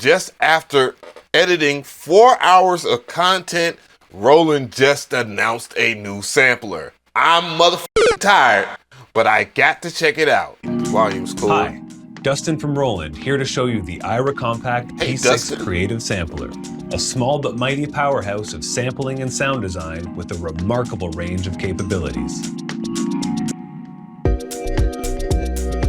just after editing 4 hours of content, Roland just announced a new sampler. I'm motherfucking tired, but I got to check it out. Volume's cool. Hi, Dustin from Roland, here to show you the Aira Compact P-6 Creative Sampler, a small but mighty powerhouse of sampling and sound design with a remarkable range of capabilities.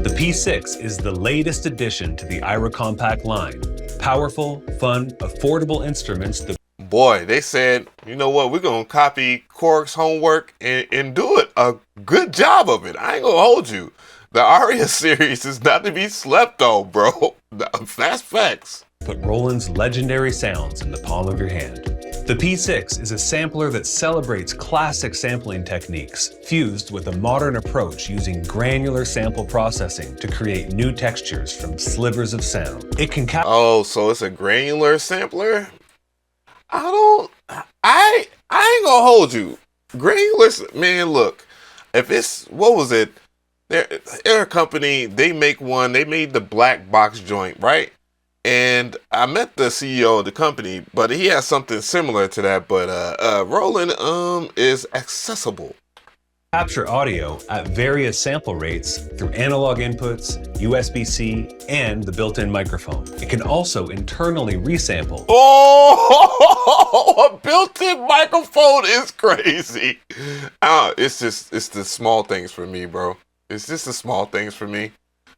The P-6 is the latest addition to the Aira Compact line. Powerful, fun, affordable instruments that... Boy, they said, you know what, we're going to copy Korg's homework and do it a good job of it. I ain't going to hold you. The Aria series is not to be slept on, bro. That's facts. Put Roland's legendary sounds in the palm of your hand. The P-6 is a sampler that celebrates classic sampling techniques, fused with a modern approach using granular sample processing to create new textures from slivers of sound. It can Oh, so it's a granular sampler? I ain't gonna hold you. Granular, man, look, if it's, what was it? They're a company, they make they made the black box joint, right? And I met the CEO of the company, but he has something similar to that, but Roland is accessible. Capture audio at various sample rates through analog inputs, USB-C, and the built-in microphone. It can also internally resample. Oh, a built-in microphone is crazy. It's the small things for me, bro. It's just the small things for me.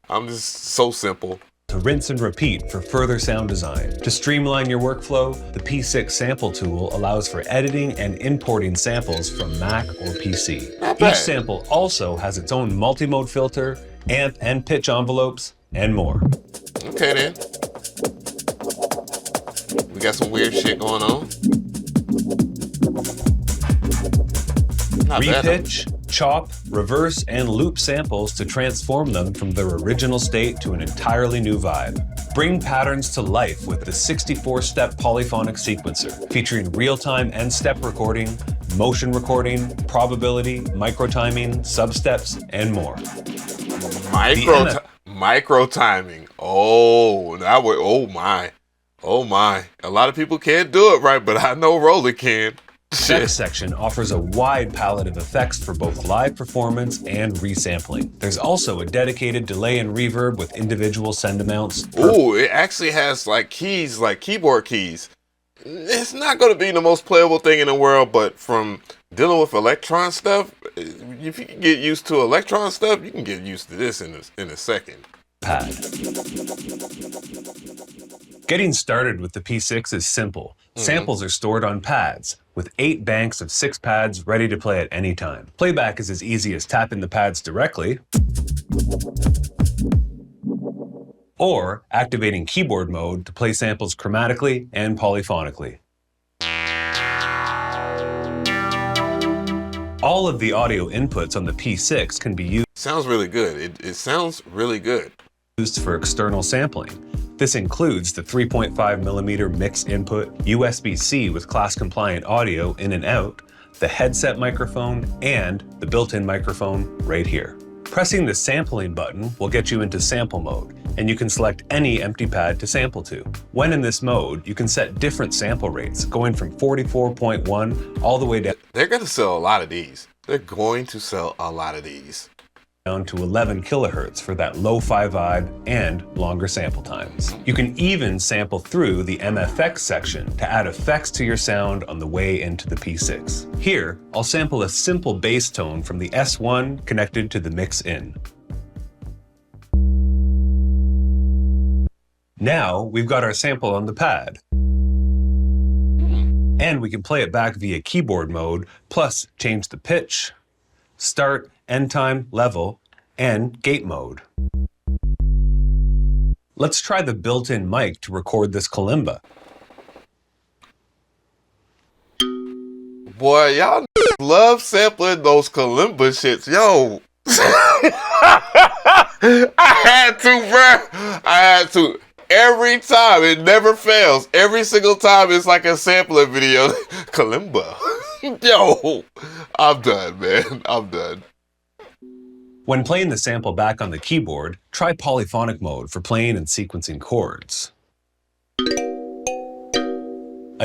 I'm just so simple. To rinse and repeat for further sound design. To streamline your workflow, the P-6 sample tool allows for editing and importing samples from Mac or PC. Each sample also has its own multi-mode filter, amp and pitch envelopes, and more. Okay then. We got some weird shit going on. Repitch, chop, reverse, and loop samples to transform them from their original state to an entirely new vibe. Bring patterns to life with the 64-step polyphonic sequencer, featuring real-time and step recording, motion recording, probability, micro-timing, sub-steps, and more. Micro-timing. Oh, that would, oh my. A lot of people can't do it right, but I know Roland can. This section offers a wide palette of effects for both live performance and resampling. There's also a dedicated delay and reverb with individual send amounts. Ooh, it actually has like keys, like keyboard keys. It's not going to be the most playable thing in the world, but from dealing with Electron stuff, if you can get used to Electron stuff, you can get used to this in a second. Pad. Getting started with the P-6 is simple. Samples are stored on pads, with 8 banks of 6 pads ready to play at any time. Playback is as easy as tapping the pads directly, or activating keyboard mode to play samples chromatically and polyphonically. All of the audio inputs on the P-6 can be used. Sounds really good. It sounds really good. Used for external sampling. This includes the 3.5mm mix input, USB-C with class-compliant audio in and out, the headset microphone, and the built-in microphone right here. Pressing the sampling button will get you into sample mode, and you can select any empty pad to sample to. When in this mode, you can set different sample rates, going from 44.1 all the way down. They're going to sell a lot of these. They're going to sell a lot of these. Down to 11 kilohertz for that lo-fi vibe and longer sample times. You can even sample through the MFX section to add effects to your sound on the way into the P-6. Here, I'll sample a simple bass tone from the S1 connected to the mix-in. Now, we've got our sample on the pad. And we can play it back via keyboard mode, plus change the pitch, start, end time, level, and gate mode. Let's try the built-in mic to record this kalimba. Boy, y'all love sampling those kalimba shits. Yo. I had to, bro. I had to. Every time, it never fails. Every single time, it's like a sampling video. Kalimba. Yo, I'm done, man. I'm done. When playing the sample back on the keyboard, try polyphonic mode for playing and sequencing chords.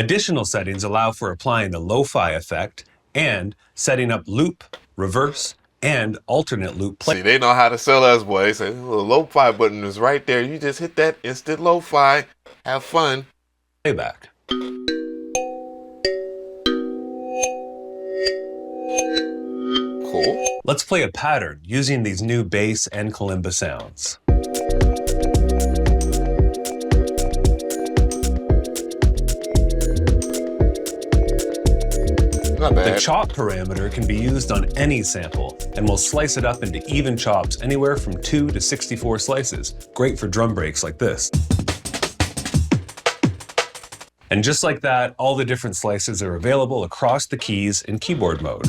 Additional settings allow for applying the lo-fi effect and setting up loop, reverse, and alternate loop See, they know how to sell us, boy. They say the little lo-fi button is right there. You just hit that instant lo-fi. Have fun. playback. Cool. Let's play a pattern using these new bass and kalimba sounds. Not bad. The chop parameter can be used on any sample, and we'll slice it up into even chops anywhere from 2 to 64 slices. Great for drum breaks like this. And just like that, all the different slices are available across the keys in keyboard mode.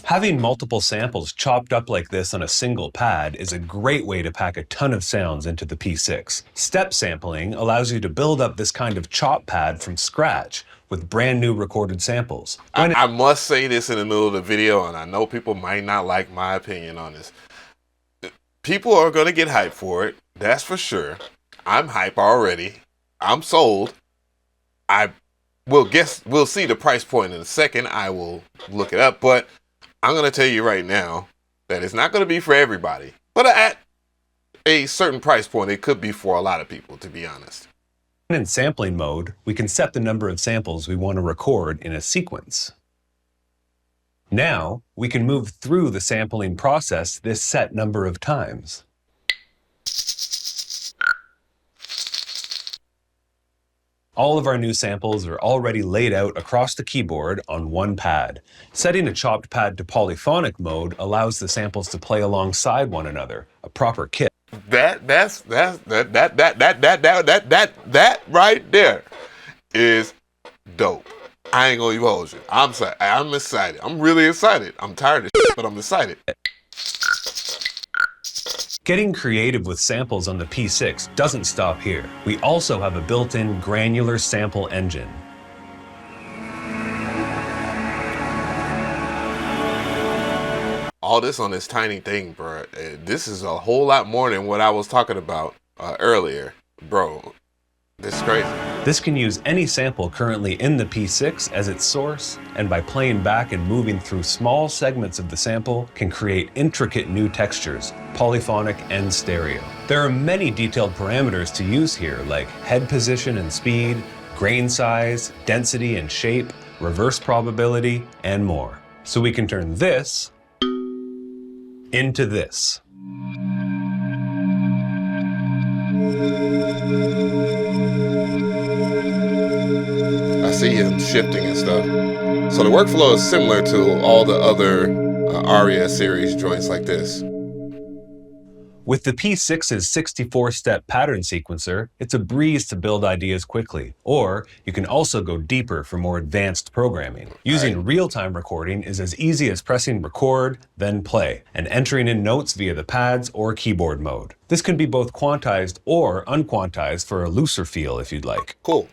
Having multiple samples chopped up like this on a single pad is a great way to pack a ton of sounds into the P-6. Step sampling allows you to build up this kind of chop pad from scratch with brand new recorded samples. I must say this in the middle of the video, and I know people might not like my opinion on this. People are going to get hyped for it, that's for sure. I'm hype already. I'm sold. We'll see the price point in a second. I will look it up, but I'm going to tell you right now that it's not going to be for everybody. But at a certain price point, it could be for a lot of people, to be honest. In sampling mode, we can set the number of samples we want to record in a sequence. Now, we can move through the sampling process this set number of times. All of our new samples are already laid out across the keyboard on one pad. Setting a chopped pad to polyphonic mode allows the samples to play alongside one another, a proper kit. That right there is dope. I ain't gonna even hold you. I'm excited. I'm really excited. I'm tired of shit, but I'm excited. Getting creative with samples on the P-6 doesn't stop here. We also have a built-in granular sample engine. All this on this tiny thing, bro. This is a whole lot more than what I was talking about earlier. Bro, this is crazy. This can use any sample currently in the P-6 as its source, and by playing back and moving through small segments of the sample, can create intricate new textures, polyphonic and stereo. There are many detailed parameters to use here, like head position and speed, grain size, density and shape, reverse probability, and more. So we can turn this into this. I see him shifting and stuff. So the workflow is similar to all the other Aria series joints like this. With the P-6's 64-step pattern sequencer, it's a breeze to build ideas quickly. Or you can also go deeper for more advanced programming. Using real-time recording is as easy as pressing record, then play, and entering in notes via the pads or keyboard mode. This can be both quantized or unquantized for a looser feel if you'd like. Cool.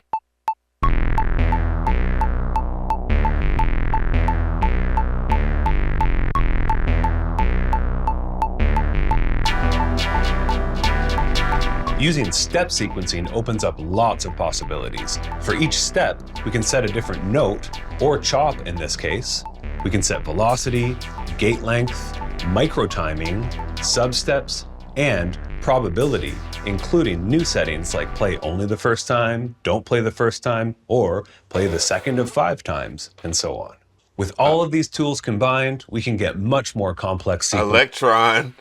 Using step sequencing opens up lots of possibilities. For each step, we can set a different note, or chop in this case. We can set velocity, gate length, micro timing, substeps, and probability, including new settings like play only the first time, don't play the first time, or play the second of 5 times, and so on. With all of these tools combined, we can get much more complex sequences. Electron,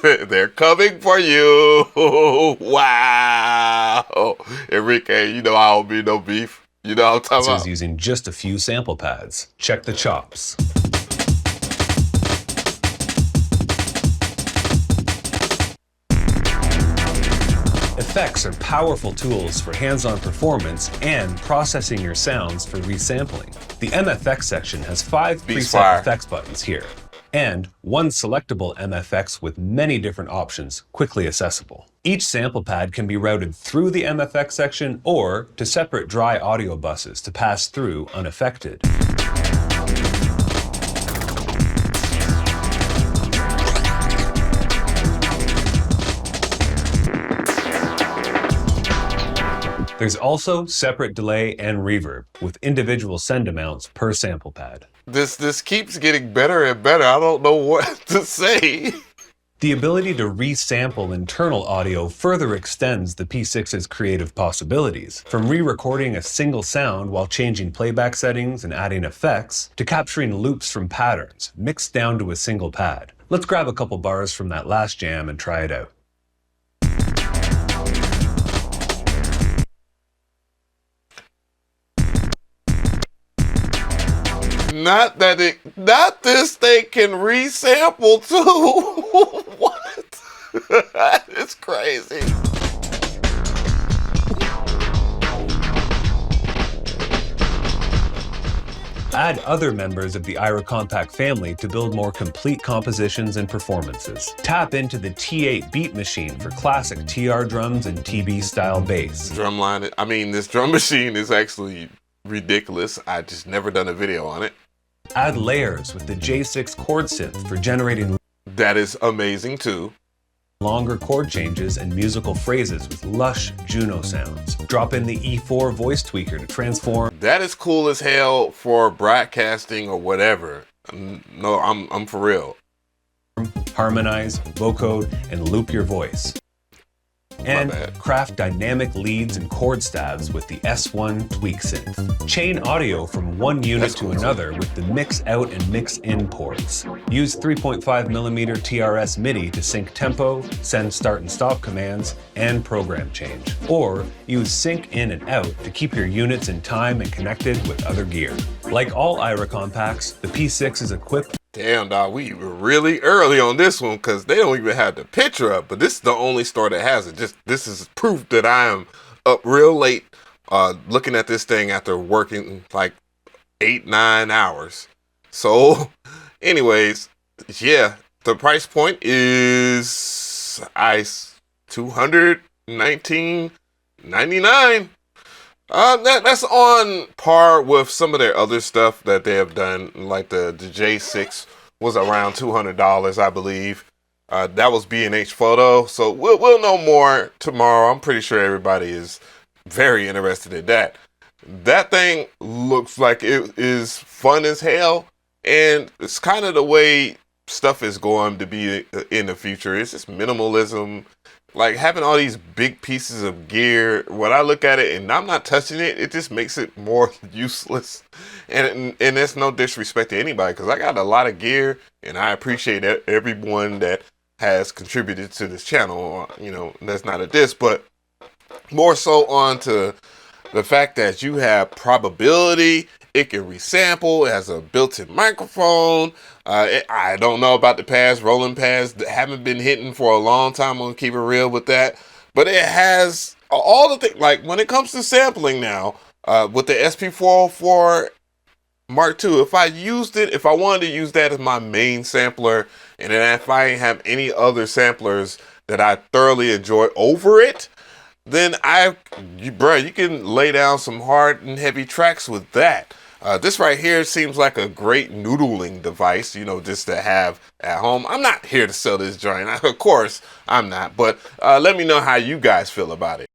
they're coming for you. Wow. Enrique, you know I don't be no beef. You know what I'm talking about? Using just a few sample pads. Check the chops. Effects are powerful tools for hands-on performance and processing your sounds for resampling. The MFX section has 5 preset effects buttons here, and 1 selectable MFX with many different options quickly accessible. Each sample pad can be routed through the MFX section or to separate dry audio buses to pass through unaffected. There's also separate delay and reverb with individual send amounts per sample pad. This keeps getting better and better. I don't know what to say. The ability to resample internal audio further extends the P6's creative possibilities, from re-recording a single sound while changing playback settings and adding effects, to capturing loops from patterns, mixed down to a single pad. Let's grab a couple bars from that last jam and try it out. Not this thing can resample too. What? It's crazy. Add other members of the Aira Compact family to build more complete compositions and performances. Tap into the T8 Beat Machine for classic TR drums and TB style bass. Drumline, I mean, this drum machine is actually ridiculous. I just never done a video on it. Add layers with the J6 chord synth for generating That is amazing too. longer chord changes and musical phrases with lush Juno sounds. Drop in the E4 voice tweaker to transform. That is cool as hell for broadcasting or whatever. No, I'm for real. Harmonize, vocode, and loop your voice. And craft dynamic leads and chord stabs with the S1 tweak synth. Chain audio from one unit to another with the mix out and mix in ports. Use 3.5mm TRS MIDI to sync tempo, send start and stop commands, and program change. Or use sync in and out to keep your units in time and connected with other gear. Like all Aira Compacts, the P6 is equipped. Damn, dog, we were really early on this one because they don't even have the picture up, but this is the only store that has it. This is proof that I am up real late looking at this thing after working like 8-9 hours. So anyways, yeah, the price point is $219.99. That's on par with some of their other stuff that they have done, like the J6 was around $200, I believe. That was B&H Photo, so we'll know more tomorrow. I'm pretty sure everybody is very interested in that. That thing looks like it is fun as hell, and it's kind of the way stuff is going to be in the future. It's just minimalism. Like having all these big pieces of gear, when I look at it and I'm not touching it, it just makes it more useless. And it's no disrespect to anybody, because I got a lot of gear and I appreciate everyone that has contributed to this channel. You know, that's not a diss, but more so on to the fact that you have probability. It can resample. It has a built-in microphone. I don't know about the pads, Roland pads that haven't been hitting for a long time. I'm gonna keep it real with that. But it has all the things, like when it comes to sampling now, with the SP404 Mark II, if I wanted to use that as my main sampler, and then if I have any other samplers that I thoroughly enjoy over it, then you can lay down some hard and heavy tracks with that. This right here seems like a great noodling device, you know, just to have at home. I'm not here to sell this joint. Of course, I'm not. But let me know how you guys feel about it.